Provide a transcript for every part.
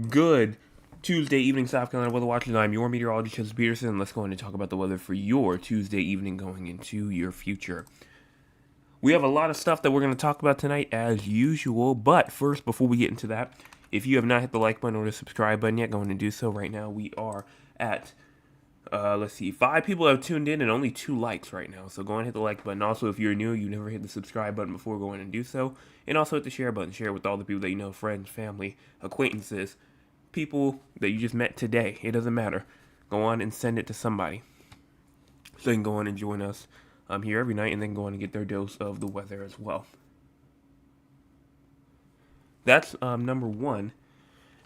Good Tuesday evening, South Carolina weather watchers. I'm your meteorologist, Chester Peterson. Let's go in and talk about the weather for your Tuesday evening going into your future. We have a lot of stuff that we're going to talk about tonight as usual, but first, before we get into that, if you have not hit the like button or the subscribe button yet, go ahead and do so right now. We are at let's see, 5 people have tuned in and only 2 likes right now. So go and hit the like button. Also, if you're new, you never hit the subscribe button before, go in and do so. And also hit the share button. Share with all the people that you know, friends, family, acquaintances, people that you just met today. It doesn't matter. Go on and send it to somebody. So they can go on and join us here every night and then go on and get their dose of the weather as well. That's number 1.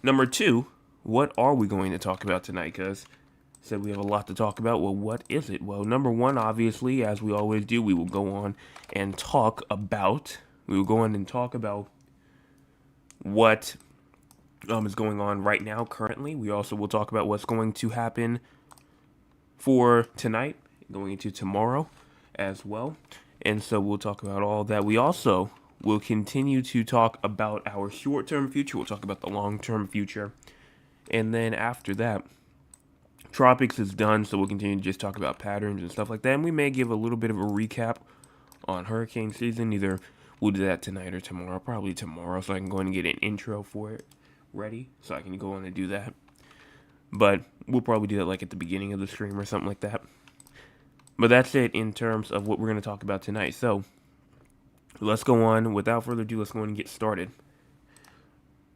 Number 2, what are we going to talk about tonight? Because said we have a lot to talk about. Well, what is it? Well, number 1, obviously, as we always do, we will go on and talk about. We will go on and talk about what is going on right now, currently. We also will talk about what's going to happen for tonight, going into tomorrow as well. And so we'll talk about all that. We also will continue to talk about our short-term future. We'll talk about the long-term future. And then after that, Tropics is done, so we'll continue to just talk about patterns and stuff like that. And we may give a little bit of a recap on hurricane season. Either we'll do that tonight or tomorrow. Probably tomorrow, so I can go in and get an intro for it ready, so I can go in and do that. But we'll probably do that like at the beginning of the stream or something like that. But that's it in terms of what we're going to talk about tonight. So let's go on. Without further ado, let's go on and get started.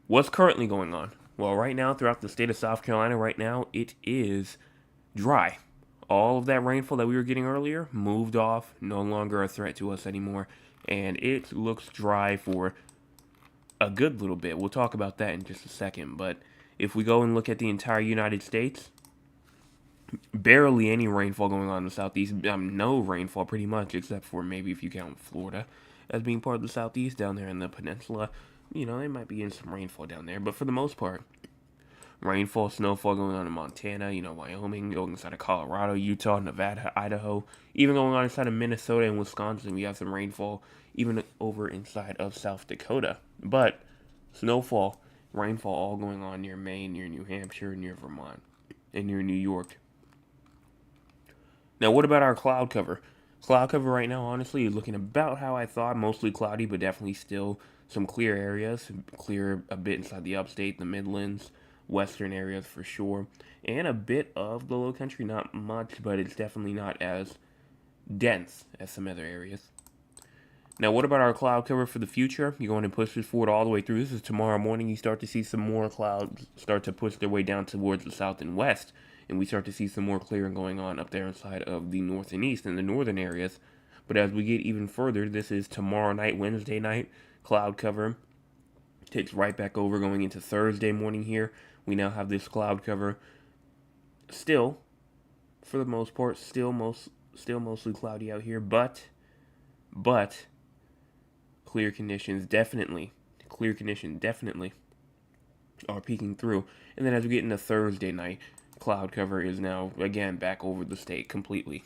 What's currently going on? Well, right now, throughout the state of South Carolina, right now, it is dry. All of that rainfall that we were getting earlier moved off, no longer a threat to us anymore, and it looks dry for a good little bit. We'll talk about that in just a second, but if we go and look at the entire United States, barely any rainfall going on in the southeast. No rainfall, pretty much, except for maybe if you count Florida as being part of the southeast down there in the peninsula. You know, they might be in some rainfall down there, but for the most part, rainfall, snowfall going on in Montana, Wyoming, going inside of Colorado, Utah, Nevada, Idaho, even going on inside of Minnesota and Wisconsin. We have some rainfall even over inside of South Dakota. But snowfall, rainfall all going on near Maine, near New Hampshire, near Vermont, and near New York. Now, what about our cloud cover? Cloud cover right now, honestly, is looking about how I thought. Mostly cloudy, but definitely still some clear areas. Clear a bit inside the upstate, the Midlands, western areas for sure. And a bit of the low country, not much, but it's definitely not as dense as some other areas. Now, what about our cloud cover for the future? You're going to push this forward all the way through. This is tomorrow morning. You start to see some more clouds start to push their way down towards the south and west. And we start to see some more clearing going on up there inside of the north and east in the northern areas. But as we get even further, this is tomorrow night, Wednesday night, cloud cover. Takes right back over going into Thursday morning here. We now have this cloud cover. Still, for the most part, still mostly cloudy out here, but clear conditions definitely are peeking through. And then as we get into Thursday night, cloud cover is now again back over the state completely.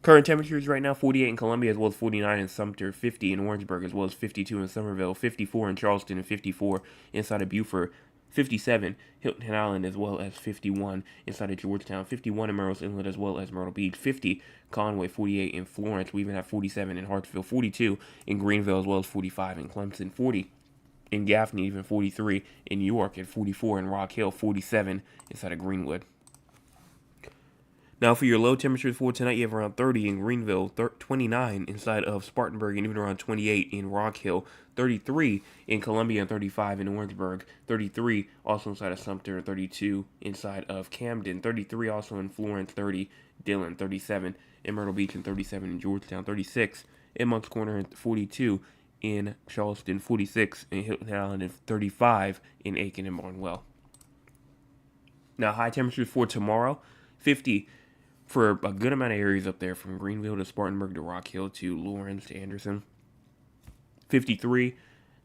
Current temperatures right now, 48 in Columbia as well as 49 in Sumter, 50 in Orangeburg as well as 52 in Somerville, 54 in Charleston and 54 inside of Beaufort, 57 Hilton Island as well as 51 inside of Georgetown, 51 in Murray's Inlet as well as Myrtle Beach, 50 Conway, 48 in Florence. We even have 47 in Hartsville, 42 in Greenville as well as 45 in Clemson, 40 in Gaffney, even 43 in York, and 44 in Rock Hill, 47 inside of Greenwood. Now for your low temperatures for tonight, you have around 30 in Greenville, 29 inside of Spartanburg, and even around 28 in Rock Hill, 33 in Columbia, and 35 in Orangeburg, 33 also inside of Sumter, 32 inside of Camden, 33 also in Florence, 30 Dillon, 37 in Myrtle Beach, and 37 in Georgetown, 36 in Moncks Corner, and 42 in Charleston, 46 in Hilton Island, and 35 in Aiken and Barnwell. Now high temperatures for tomorrow, 50 for a good amount of areas up there, from Greenville to Spartanburg to Rock Hill to Lawrence to Anderson. 53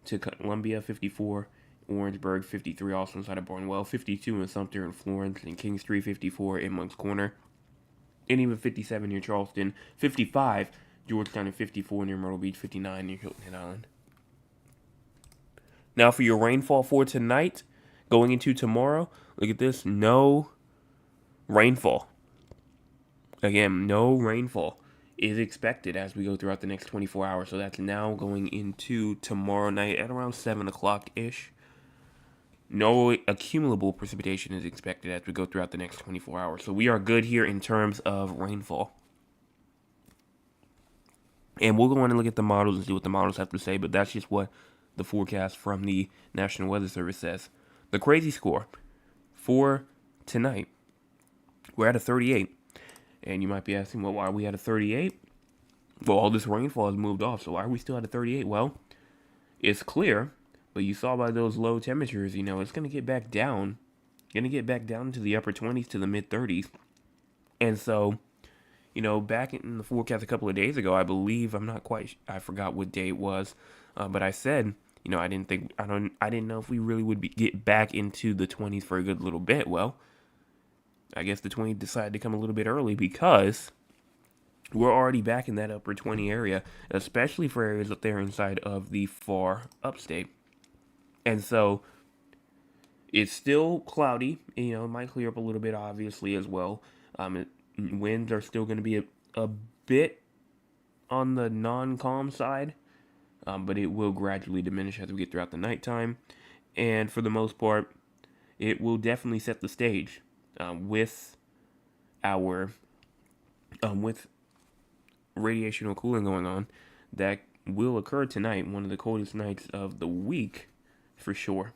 to Columbia, 54 Orangeburg, 53 also inside of Barnwell, 52 in Sumter and Florence and Kingstree, 54 in Moncks Corner, and even 57 near Charleston, 55 Georgetown, and 54 near Myrtle Beach, 59 near Hilton Head Island. Now for your rainfall for tonight, going into tomorrow, look at this, no rainfall. Again, no rainfall is expected as we go throughout the next 24 hours. So that's now going into tomorrow night at around 7 o'clock ish. No accumulable precipitation is expected as we go throughout the next 24 hours. So we are good here in terms of rainfall. And we'll go on and look at the models and see what the models have to say, but that's just what the forecast from the National Weather Service says. The crazy score for tonight, we're at a 38. And you might be asking, well, why are we at a 38? Well, all this rainfall has moved off, so why are we still at a 38? Well, it's clear, but you saw by those low temperatures, it's going to get back down. Going to get back down to the upper 20s to the mid 30s. And so, back in the forecast a couple of days ago, I believe, I forgot what day it was, but I said, I didn't know if we really would get back into the 20s for a good little bit. Well, I guess the 20 decided to come a little bit early because we're already back in that upper 20 area, especially for areas up there inside of the far upstate. And so it's still cloudy. It might clear up a little bit, obviously, as well. Winds are still going to be a bit on the non-calm side, but it will gradually diminish as we get throughout the nighttime. And for the most part, it will definitely set the stage with radiational cooling going on that will occur tonight, one of the coldest nights of the week for sure.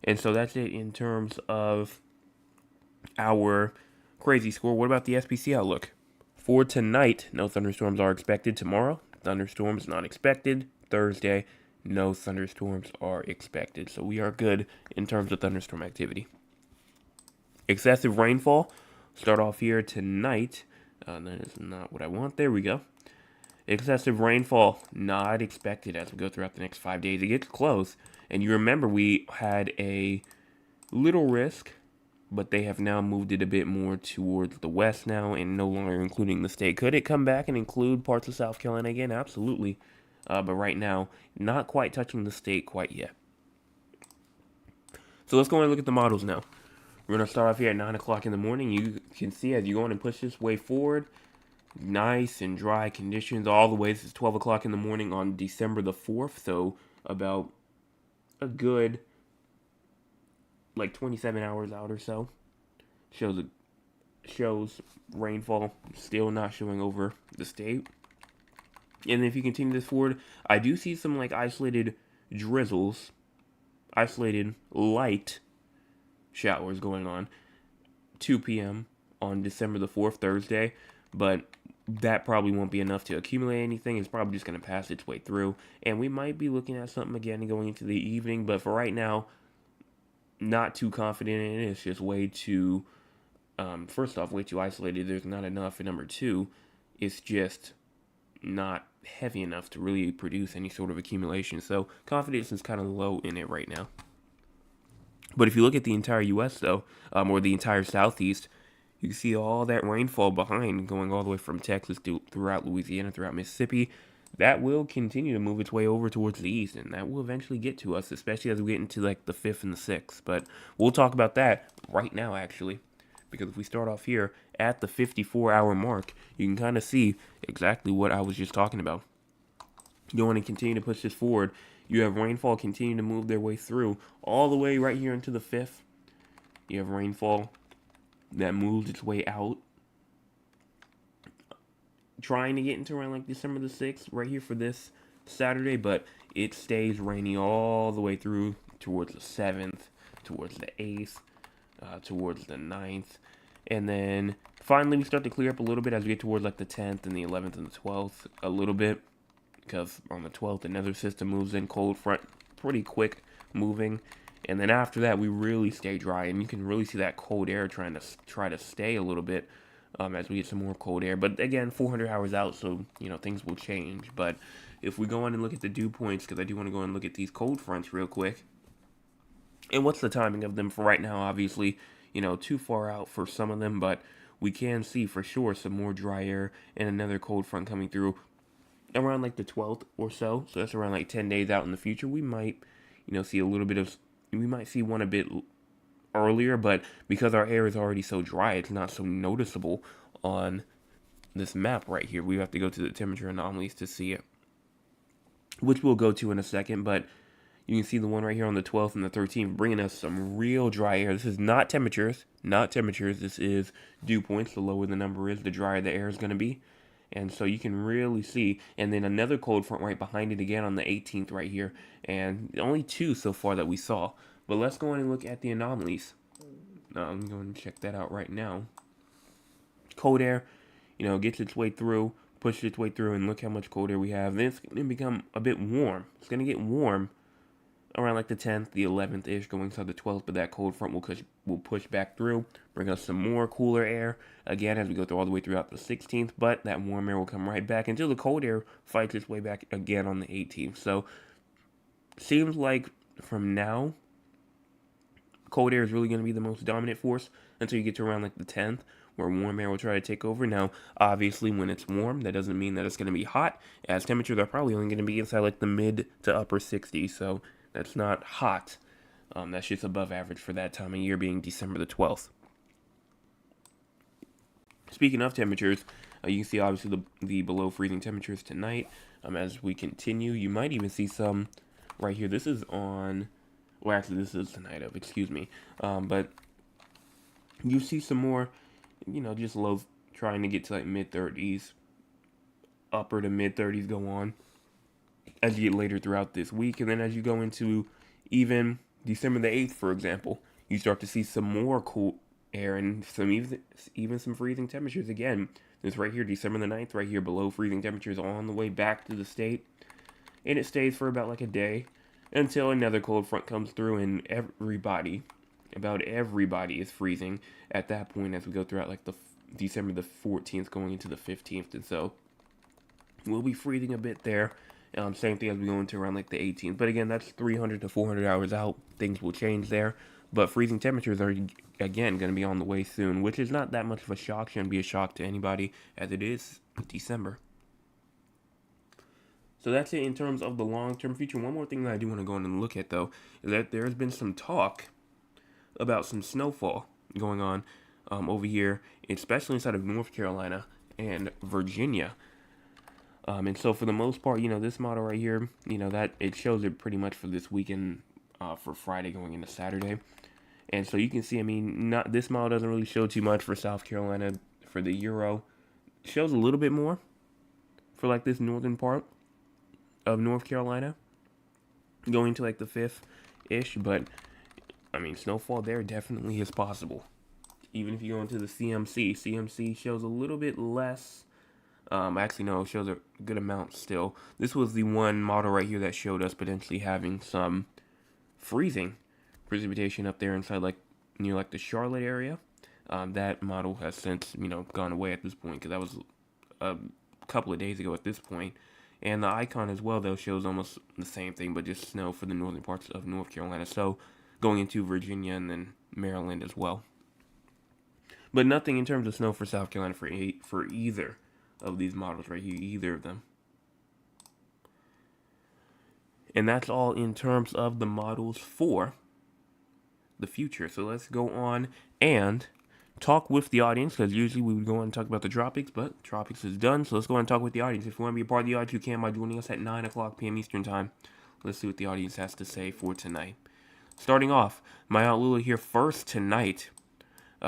And so that's it in terms of our crazy score. What about the SPC outlook? For tonight, no thunderstorms are expected. Tomorrow, thunderstorms not expected. Thursday, no thunderstorms are expected. So we are good in terms of thunderstorm activity. Excessive rainfall. Start off here tonight. That is not what I want. There we go. Excessive rainfall not expected as we go throughout the next 5 days. It gets close. And you remember we had a little risk, but they have now moved it a bit more towards the west now and no longer including the state. Could it come back and include parts of South Carolina again? Absolutely. But right now, not quite touching the state quite yet. So let's go and look at the models now. We're going to start off here at 9 o'clock in the morning. You can see as you go on and push this way forward, nice and dry conditions all the way. This is 12 o'clock in the morning on December the 4th, so about a good, 27 hours out or so. Shows rainfall still not showing over the state. And if you continue this forward, I do see some isolated drizzles, isolated light showers going on 2 p.m. on December the 4th, Thursday, but that probably won't be enough to accumulate anything. It's probably just going to pass its way through, and we might be looking at something again going into the evening, but for right now, not too confident in it. It's just way too, first off, way too isolated. There's not enough, and number two, it's just not heavy enough to really produce any sort of accumulation, so confidence is kind of low in it right now. But if you look at the entire U.S., though, or the entire Southeast, you can see all that rainfall behind going all the way from Texas throughout Louisiana, throughout Mississippi. That will continue to move its way over towards the east, and that will eventually get to us, especially as we get into the 5th and the 6th. But we'll talk about that right now, actually, because if we start off here at the 54-hour mark, you can kind of see exactly what I was just talking about. You want to continue to push this forward. You have rainfall continuing to move their way through all the way right here into the 5th. You have rainfall that moves its way out, trying to get into around December the 6th right here for this Saturday, but it stays rainy all the way through towards the 7th, towards the 8th, towards the 9th, and then finally we start to clear up a little bit as we get towards the 10th and the 11th and the 12th a little bit, because on the 12th another system moves in, cold front, pretty quick moving, and then after that we really stay dry, and you can really see that cold air try to stay a little bit as we get some more cold air. But again, 400 hours out, so things will change. But if we go on and look at the dew points, because I do want to go and look at these cold fronts real quick, and what's the timing of them for right now? Obviously, too far out for some of them, but we can see for sure some more dry air and another cold front coming through around like the 12th or so. So that's around like 10 days out in the future. We might, see a little bit of, we might see one a bit earlier, but because our air is already so dry, it's not so noticeable on this map right here. We have to go to the temperature anomalies to see it, which we'll go to in a second, but you can see the one right here on the 12th and the 13th bringing us some real dry air. This is not temperatures, This is dew points. The lower the number is, the drier the air is going to be. And so you can really see. And then another cold front right behind it again on the 18th right here. And only two so far that we saw. But let's go in and look at the anomalies. I'm going to check that out right now. Cold air, gets its way through, pushes its way through, and look how much cold air we have. Then it's going to become a bit warm. It's going to get warm around like the 10th, the 11th ish, going to the 12th, but that cold front will push back through, bring us some more cooler air again as we go through all the way throughout the 16th, but that warm air will come right back until the cold air fights its way back again on the 18th. So, seems like from now, cold air is really going to be the most dominant force until you get to around like the 10th, where warm air will try to take over. Now, obviously, when it's warm, that doesn't mean that it's going to be hot, as temperatures are probably only going to be inside like the mid to upper 60s, so that's not hot. That's just above average for that time of year, being December the 12th. Speaking of temperatures, you can see obviously the below freezing temperatures tonight. As we continue, you might even see some right here. This is on, well, actually, this is the night of, excuse me. But you see some more, just low, trying to get to like mid 30s, upper to mid 30s go on as you get later throughout this week. And then as you go into even December the 8th, for example, you start to see some more cool air and even some freezing temperatures again. This right here, December the 9th, right here below freezing temperatures on the way back to the state. And it stays for about like a day until another cold front comes through and about everybody is freezing at that point as we go throughout like the December the 14th going into the 15th. And so we'll be freezing a bit there. Same thing as we go into around like the 18th. But again, that's 300 to 400 hours out. Things will change there. But freezing temperatures are, again, going to be on the way soon, which is not that much of a shock. Shouldn't be a shock to anybody as it is December. So that's it in terms of the long-term future. One more thing that I do want to go in and look at, though, is that there has been some talk about some snowfall going on over here, especially inside of North Carolina and Virginia. And so for the most part, this model right here, that it shows it pretty much for this weekend, for Friday going into Saturday. And so you can see, not this model doesn't really show too much for South Carolina for the Euro. It shows a little bit more for like this northern part of North Carolina, going to like the 5th-ish, but snowfall there definitely is possible. Even if you go into the CMC shows a little bit less. Actually, no, it shows a good amount still. This was the one model right here that showed us potentially having some freezing precipitation up there inside, like, near, like, the Charlotte area. That model has since, gone away at this point, because that was a couple of days ago at this point. And the icon as well, though, shows almost the same thing, but just snow for the northern parts of North Carolina. So, going into Virginia and then Maryland as well. But nothing in terms of snow for South Carolina for either of these models right here, either of them. And that's all in terms of the models for the future. So let's go on and talk with the audience, because usually we would go on and talk about the tropics, but tropics is done. So let's go on and talk with the audience. If you want to be a part of the audience, you can by joining us at 9 o'clock p.m. Eastern Time. Let's see what the audience has to say for tonight. Starting off, my Aunt Lula here first tonight.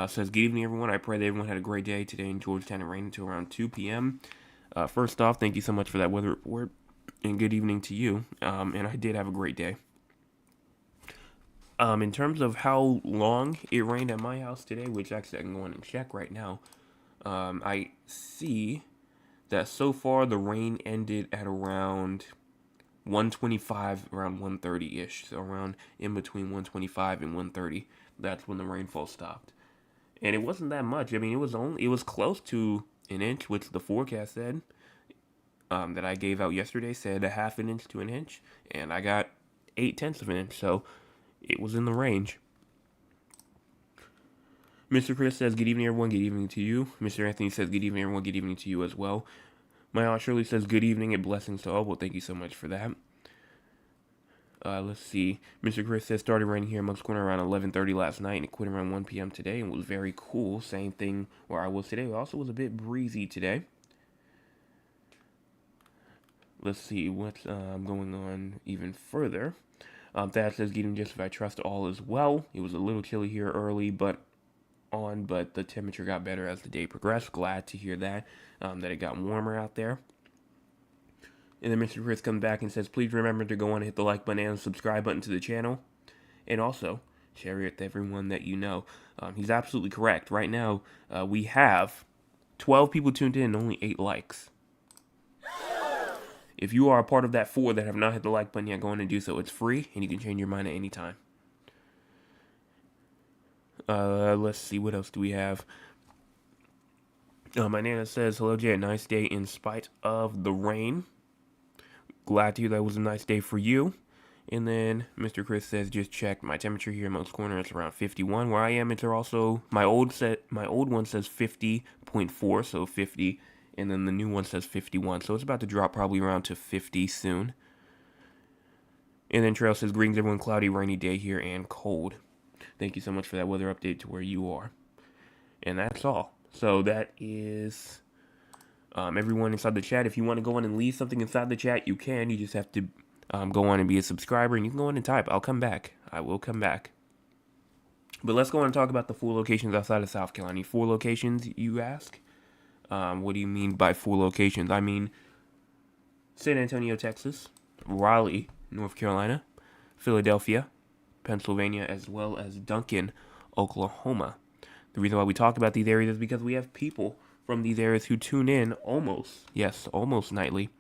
Says, good evening, everyone. I pray that everyone had a great day today in Georgetown. It rained until around 2 p.m. First off, thank you so much for that weather report, and good evening to you. And I did have a great day. In terms of how long it rained at my house today, which actually I can go in and check right now, I see that so far the rain ended at around 125, around 130-ish. So around in between 125 and 130. That's when the rainfall stopped. And it wasn't that much. It was close to an inch, which the forecast said, that I gave out yesterday said a half an inch to an inch, and I got 0.8 of an inch, so it was in the range. Mr. Chris says, good evening, everyone. Good evening to you. Mr. Anthony says, good evening, everyone. Good evening to you as well. My aunt Shirley says, good evening and blessings to all. Well, thank you so much for that. Let's see. Mr. Chris says, started raining here in Moncks Corner around 11:30 last night and it quit around 1 p.m. today and was very cool. Same thing where I was today. It also was a bit breezy today. Let's see what's going on even further. Thad says, getting just if I trust all as well. It was a little chilly here early, but the temperature got better as the day progressed. Glad to hear that, that it got warmer out there. And then Mr. Chris comes back and says, please remember to go on and hit the like button and subscribe button to the channel. And also, share it with everyone that you know. He's absolutely correct. Right now, we have 12 people tuned in and only 8 likes. If you are a part of that 4 that have not hit the like button yet, go on and do so. It's free, and you can change your mind at any time. Let's see, what else do we have? My Nana says, hello, Jay, a nice day in spite of the rain. Glad to hear that was a nice day for you. And then Mr. Chris says, just checked my temperature here in Moncks Corner. It's around 51. Where I am, it's also, my old one says 50.4, so 50. And then the new one says 51. So it's about to drop probably around to 50 soon. And then Trail says, greetings everyone, cloudy, rainy day here and cold. Thank you so much for that weather update to where you are. And that's all. So that is everyone inside the chat. If you want to go on and leave something inside the chat, you can. You just have to go on and be a subscriber, and you can go on and type. I'll come back. I will come back. But let's go on and talk about the 4 locations outside of South Carolina. 4 locations, you ask? What do you mean by 4 locations? I mean San Antonio, Texas, Raleigh, North Carolina, Philadelphia, Pennsylvania, as well as Duncan, Oklahoma. The reason why we talk about these areas is because we have people from these areas who tune in almost nightly.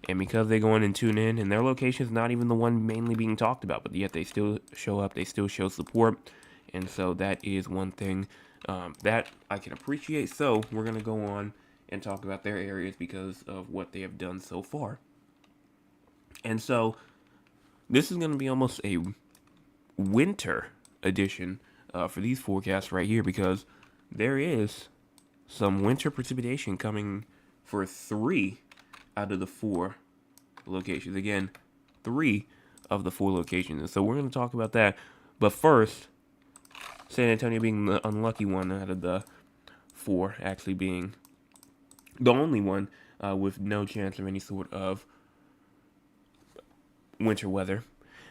And because they go in and tune in, and their location is not even the one mainly being talked about, but yet they still show up, they still show support. And so that is one thing that I can appreciate. So we're going to go on and talk about their areas because of what they have done so far. And so this is going to be almost a winter edition for these forecasts right here, because there is some winter precipitation coming for 3 out of the 4 locations. Again, 3 of the 4 locations. And so we're going to talk about that. But first, San Antonio being the unlucky one out of the 4, actually being the only one with no chance of any sort of winter weather.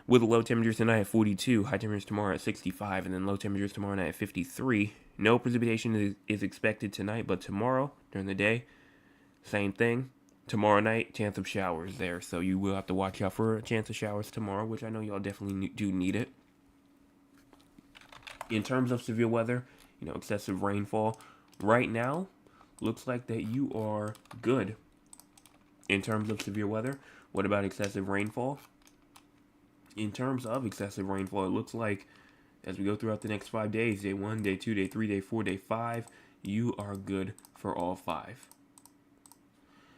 With low temperatures tonight at 42, high temperatures tomorrow at 65, and then low temperatures tomorrow night at 53. No precipitation is expected tonight, but tomorrow, during the day, same thing. Tomorrow night, chance of showers there, so you will have to watch out for a chance of showers tomorrow, which I know y'all definitely do need it. In terms of severe weather, excessive rainfall, right now, looks like that you are good. In terms of severe weather, what about excessive rainfall? In terms of excessive rainfall, it looks like as we go throughout the next 5 days, day 1, day 2, day 3, day 4, day 5, you are good for all 5.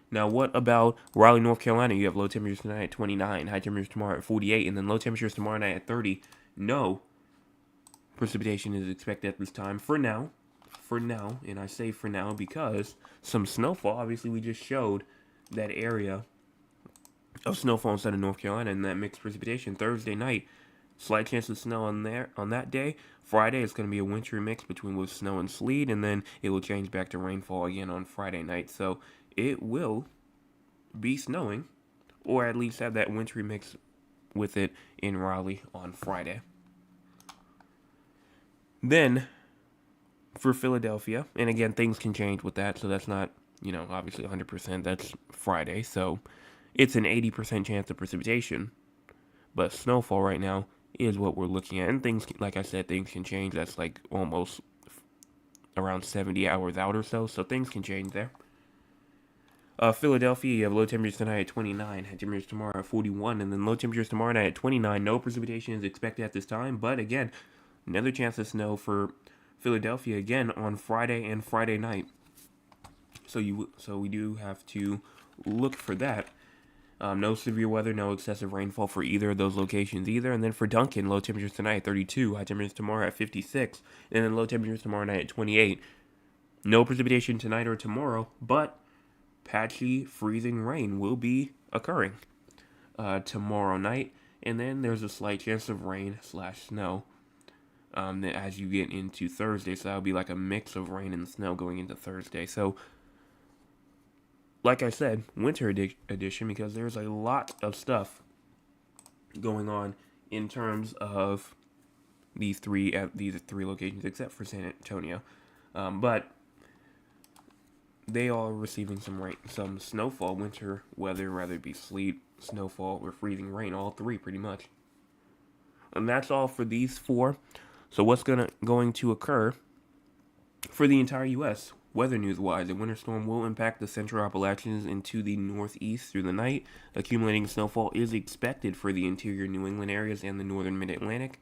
Now, what about Raleigh, North Carolina? You have low temperatures tonight at 29, high temperatures tomorrow at 48, and then low temperatures tomorrow night at 30. No precipitation is expected at this time for now, and I say for now because some snowfall. Obviously, we just showed that area of snowfall inside of North Carolina and that mixed precipitation. Thursday night, slight chance of snow on that day. Friday, it's going to be a wintry mix between with snow and sleet, and then it will change back to rainfall again on Friday night. So it will be snowing, or at least have that wintry mix with it in Raleigh on Friday. Then, for Philadelphia, and again, things can change with that, so that's not, obviously 100%, that's Friday, so it's an 80% chance of precipitation, but snowfall right now is what we're looking at, and things, like I said, things can change. That's like almost around 70 hours out or so things can change there. Philadelphia, you have low temperatures tonight at 29, high temperatures tomorrow at 41, and then low temperatures tomorrow night at 29. No precipitation is expected at this time, but again, another chance of snow for Philadelphia again on Friday and Friday night. So we do have to look for that. No severe weather, no excessive rainfall for either of those locations either. And then for Duncan, low temperatures tonight at 32, high temperatures tomorrow at 56, and then low temperatures tomorrow night at 28. No precipitation tonight or tomorrow, but patchy freezing rain will be occurring tomorrow night, and then there's a slight chance of rain/snow as you get into Thursday. So that'll be like a mix of rain and snow going into Thursday. So, like I said, winter edition, because there's a lot of stuff going on in terms of these three locations, except for San Antonio. But they are receiving some snowfall, winter weather, whether it be sleet, snowfall, or freezing rain, all three pretty much. And that's all for these four. So what's going to occur for the entire U.S. weather news-wise? A winter storm will impact the central Appalachians into the northeast through the night. Accumulating snowfall is expected for the interior New England areas and the northern mid-Atlantic.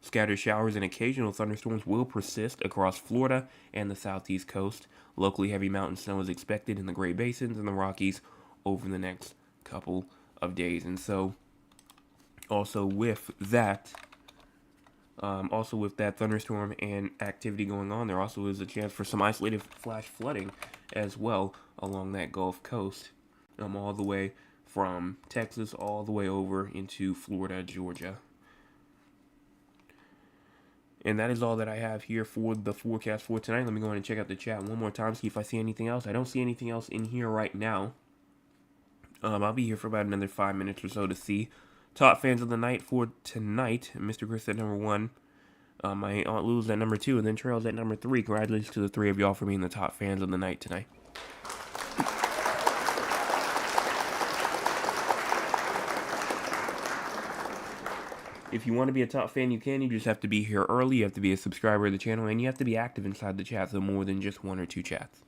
Scattered showers and occasional thunderstorms will persist across Florida and the southeast coast. Locally heavy mountain snow is expected in the Great Basins and the Rockies over the next couple of days. And so, also with that thunderstorm and activity going on, there also is a chance for some isolated flash flooding as well along that Gulf Coast, all the way from Texas all the way over into Florida, Georgia. And that is all that I have here for the forecast for tonight. Let me go ahead and check out the chat one more time, see if I see anything else. I don't see anything else in here right now. I'll be here for about another 5 minutes or so to see. Top fans of the night for tonight, Mr. Chris at number 1. My Aunt Lou's at number 2, and then Trails at number 3. Congratulations to the three of y'all for being the top fans of the night tonight. If you want to be a top fan, you can. You just have to be here early. You have to be a subscriber of the channel, and you have to be active inside the chat, so more than just 1 or 2 chats.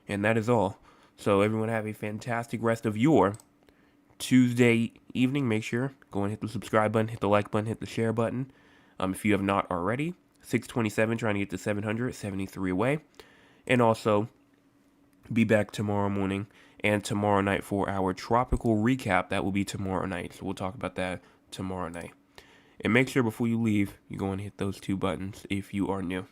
And that is all. So everyone have a fantastic rest of your Tuesday evening. Make sure, go and hit the subscribe button, hit the like button, hit the share button. If you have not already. 627, trying to get to 700, 73 away. And also, be back tomorrow morning and tomorrow night for our tropical recap. That will be tomorrow night. So we'll talk about that tomorrow night. And make sure before you leave, you go and hit those 2 buttons if you are new.